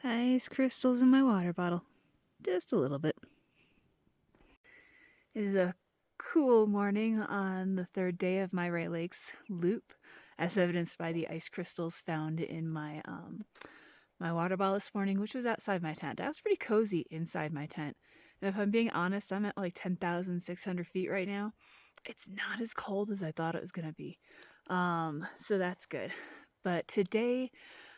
Ice crystals in my water bottle. Just a little bit. It is a cool morning on the third day of my Rae Lakes Loop, as evidenced by the ice crystals found in my my water bottle this morning, which was outside my tent. I was pretty cozy inside my tent. And if I'm being honest, I'm at like 10,600 feet right now. It's not as cold as I thought it was going to be. So that's good. But today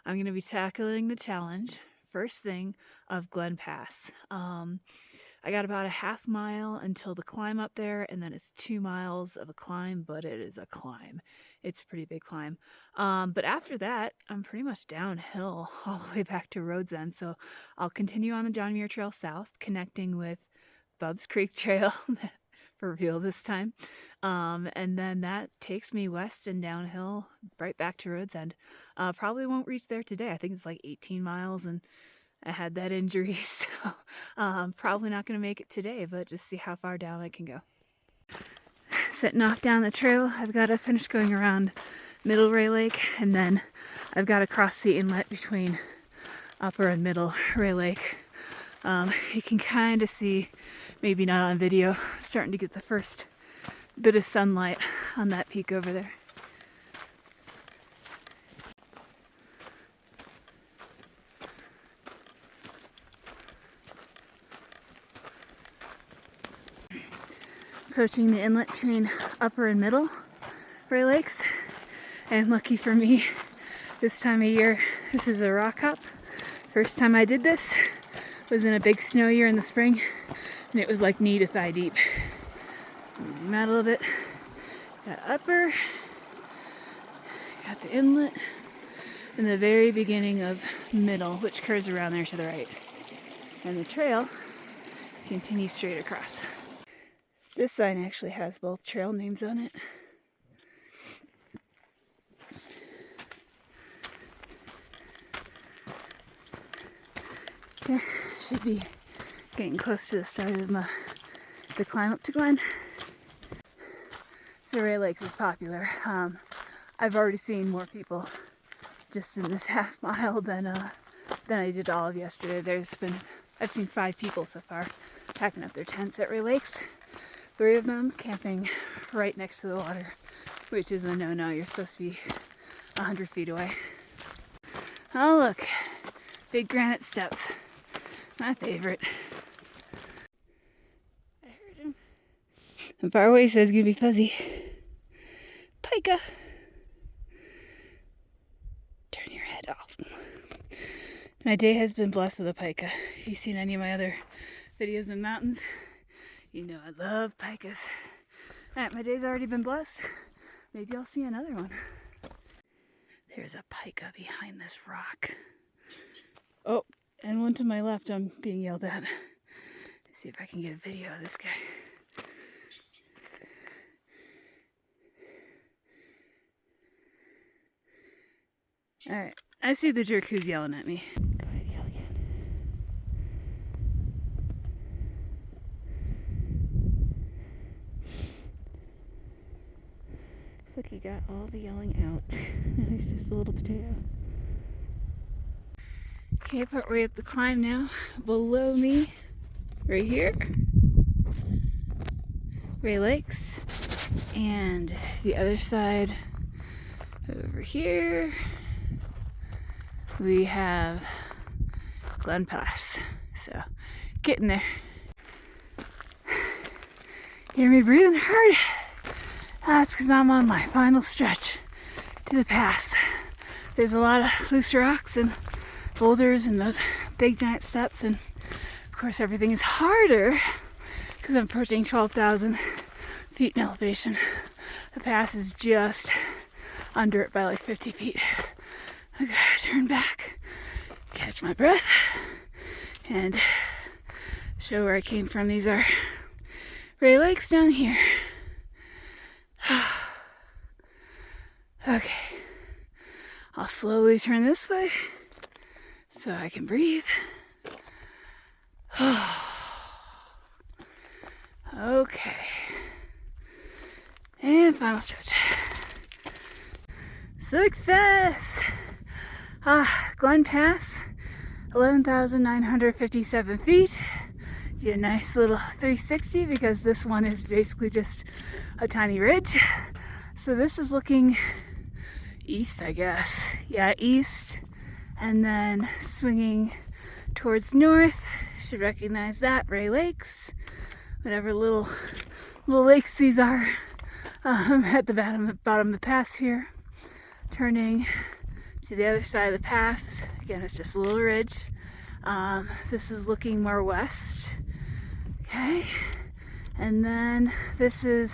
I'm going to be tackling the challenge, first thing, of Glen Pass. I got about a half mile until the climb up there, and then it's 2 miles of a climb, but it is a climb. It's a pretty big climb. But after that, I'm pretty much downhill all the way back to Road's End. So I'll continue on the John Muir Trail south, connecting with Bubbs Creek Trail for real this time. And then that takes me west and downhill right back to Road's End. Probably won't reach there today. I think it's like 18 miles, and I had that injury, so probably not going to make it today, but just see how far down I can go. Setting off down the trail, I've got to finish going around Middle Rae Lake, and then I've got to cross the inlet between Upper and Middle Rae Lake. You can kind of see, maybe not on video, starting to get the first bit of sunlight on that peak over there. Approaching the inlet between Upper and Middle Rae Lakes, and lucky for me, this time of year, this is a rock hop. First time I did this was in a big snow year in the spring, and it was like knee to thigh deep. Let me zoom out a little bit. Got Upper, got the inlet, and the very beginning of Middle, which curves around there to the right. And the trail continues straight across. This sign actually has both trail names on it. Okay, should be getting close to the start of the climb up to Glen. So Rae Lakes is popular. I've already seen more people just in this half mile than I did all of yesterday. I've seen 5 people so far packing up their tents at Rae Lakes. 3 of them camping right next to the water, which is a no-no. You're supposed to be 100 feet away. Oh look, big granite steps. My favorite. I heard him. I'm far away, so it's gonna be fuzzy. Pika! Turn your head off. My day has been blessed with a pika. If you've seen any of my other videos in the mountains, you know I love pikas. Alright, my day's already been blessed. Maybe I'll see another one. There's a pika behind this rock. Oh, and one to my left I'm being yelled at. Let's see if I can get a video of this guy. Alright, I see the jerk who's yelling at me. Go ahead, yell again. Looks like he got all the yelling out. Now he's just a little potato. Okay, partway up the climb now. Below me, right here, Rae Lakes, and the other side over here we have Glen Pass. So, getting there. Hear me breathing hard? That's because I'm on my final stretch to the pass. There's a lot of loose rocks and boulders and those big giant steps, and of course everything is harder because I'm approaching 12,000 feet in elevation. The pass is just under it by like 50 feet. I gotta turn back, catch my breath, and show where I came from. These are Rae Lakes down here. Okay, I'll slowly turn this way so I can breathe. Okay, and final stretch. Success! Glen Pass. 11,957 feet. Do a nice little 360 because this one is basically just a tiny ridge. So this is looking east, I guess. Yeah, east. And then swinging towards north. Should recognize that. Rae Lakes. Whatever little lakes these are. At the bottom of the pass here. Turning to the other side of the pass. Again, it's just a little ridge. This is looking more west. Okay. And then this is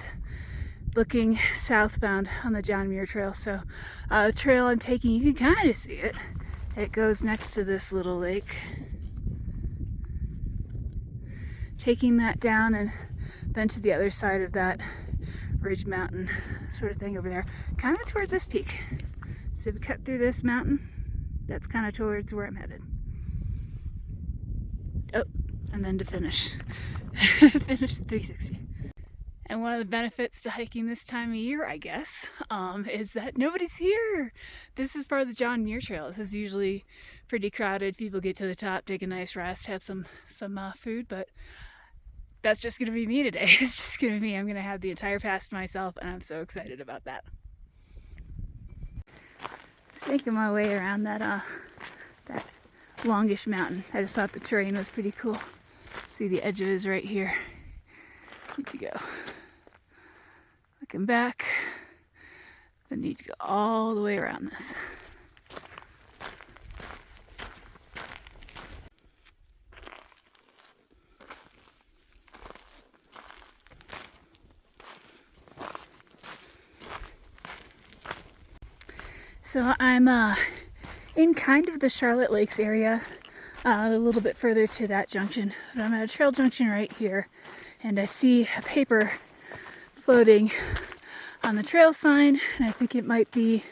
looking southbound on the John Muir Trail. So the trail I'm taking, you can kind of see it. It goes next to this little lake. Taking that down and then to the other side of that ridge mountain sort of thing over there. Kind of towards this peak. So if we cut through this mountain, that's kind of towards where I'm headed. Oh, and then to finish. Finish the 360. And one of the benefits to hiking this time of year, I guess, is that nobody's here. This is part of the John Muir Trail. This is usually pretty crowded. People get to the top, take a nice rest, have some food, but that's just going to be me today. It's just going to be me. I'm going to have the entire pass to myself, and I'm so excited about that. Just making my way around that longish mountain. I just thought the terrain was pretty cool. See the edge of it is right here. Need to go. Looking back, but need to go all the way around this. So I'm in kind of the Charlotte Lakes area, a little bit further to that junction. But I'm at a trail junction right here, and I see a paper floating on the trail sign, and I think it might be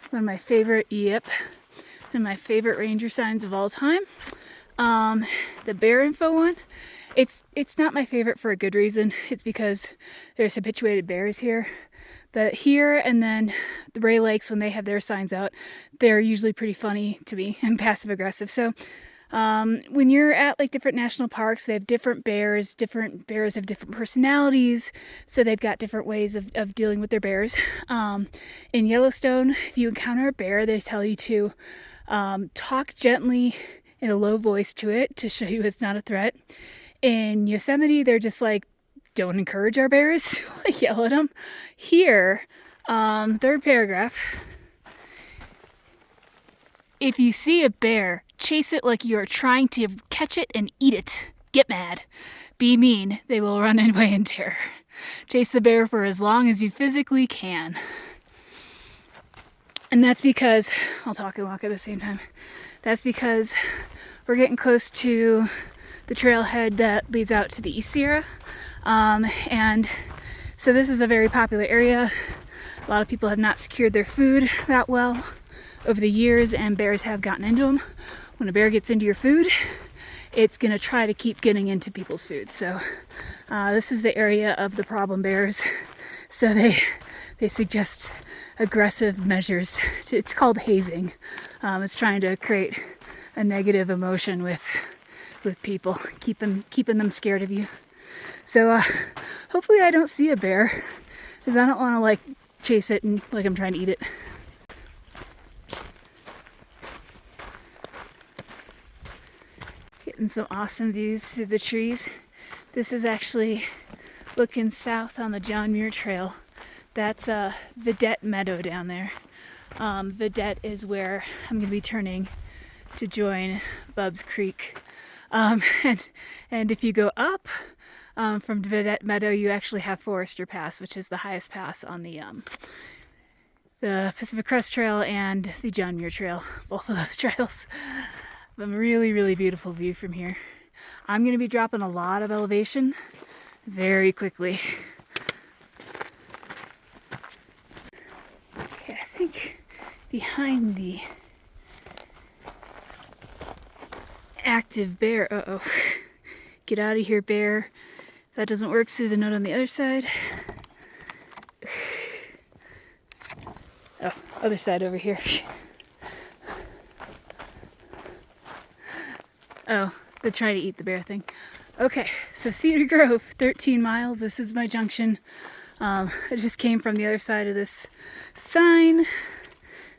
one of my favorite and my favorite ranger signs of all time. The bear info one. It's not my favorite for a good reason. It's because there's habituated bears here. But here and then the Rae Lakes, when they have their signs out, they're usually pretty funny to me and passive aggressive. So when you're at like different national parks, they have different bears have different personalities, so they've got different ways of dealing with their bears. In Yellowstone, if you encounter a bear, they tell you to talk gently in a low voice to it to show you it's not a threat. In Yosemite, they're just like, don't encourage our bears, like yell at them. Here, third paragraph, if you see a bear, chase it like you are trying to catch it and eat it. Get mad. Be mean. They will run away in terror. Chase the bear for as long as you physically can. And that's because, I'll talk and walk at the same time. That's because we're getting close to the trailhead that leads out to the East Sierra. And so this is a very popular area. A lot of people have not secured their food that well over the years, and bears have gotten into them. When a bear gets into your food, it's going to try to keep getting into people's food. So this is the area of the problem bears. So they suggest aggressive measures. It's called hazing. It's trying to create a negative emotion with people, keeping them scared of you. So hopefully I don't see a bear, because I don't want to like chase it and like I'm trying to eat it. Getting some awesome views through the trees. This is actually looking south on the John Muir Trail. That's Vedette Meadow down there. Vedette is where I'm going to be turning to join Bubbs Creek. And if you go up from Vedette Meadow, you actually have Forester Pass, which is the highest pass on the Pacific Crest Trail and the John Muir Trail, both of those trails. A really, really beautiful view from here. I'm going to be dropping a lot of elevation very quickly. Okay, I think behind the active bear, get out of here, bear. If that doesn't work, see the note on the other side. Oh, other side over here. Oh, the try to eat the bear thing. Okay, so Cedar Grove, 13 miles. This is my junction. I just came from the other side of this sign.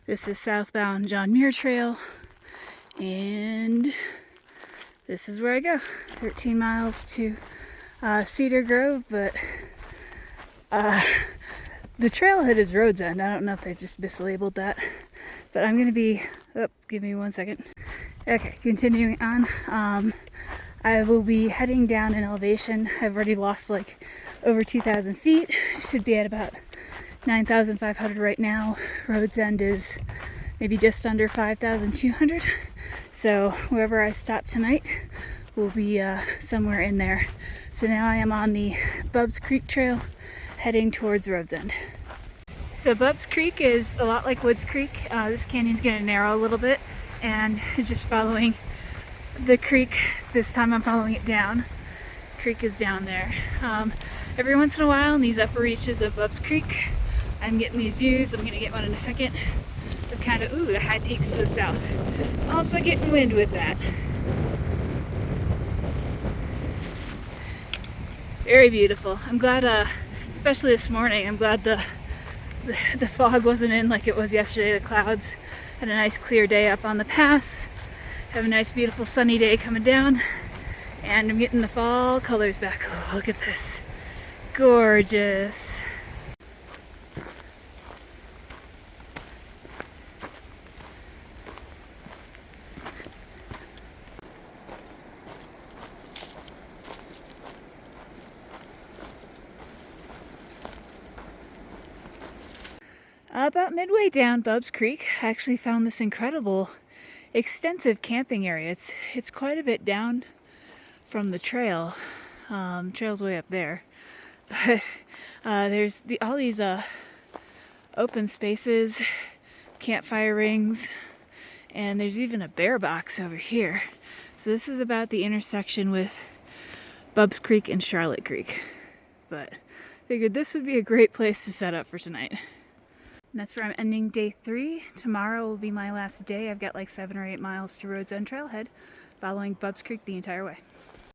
This is southbound John Muir Trail. And this is where I go. 13 miles to Cedar Grove, but the trailhead is Road's End. I don't know if they've just mislabeled that, but I'm gonna be, oh, give me 1 second. Okay, continuing on. I will be heading down in elevation. I've already lost like over 2,000 feet. Should be at about 9,500 right now. Road's End is maybe just under 5,200. So wherever I stop tonight will be somewhere in there. So now I am on the Bubbs Creek Trail heading towards Road's End. So Bubbs Creek is a lot like Woods Creek. This canyon's gonna narrow a little bit, and just following the creek, this time I'm following it down. Creek is down there. Every once in a while in these upper reaches of Bubbs Creek, I'm getting these views. I'm gonna get one in a second. Of kind of, ooh, the high peaks to the south. Also getting wind with that. Very beautiful. I'm glad, especially this morning, I'm glad the fog wasn't in like it was yesterday. The clouds had a nice clear day up on the pass. Have a nice beautiful sunny day coming down, and I'm getting the fall colors back. Oh, look at this. Gorgeous. About midway down Bubbs Creek, I actually found this incredible extensive camping area. It's quite a bit down from the trail. Trail's way up there, but there's all these open spaces, campfire rings, and there's even a bear box over here. So this is about the intersection with Bubbs Creek and Charlotte Creek, but figured this would be a great place to set up for tonight. And that's where I'm ending day 3. Tomorrow will be my last day. I've got like 7 or 8 miles to Road's End Trailhead, following Bubbs Creek the entire way.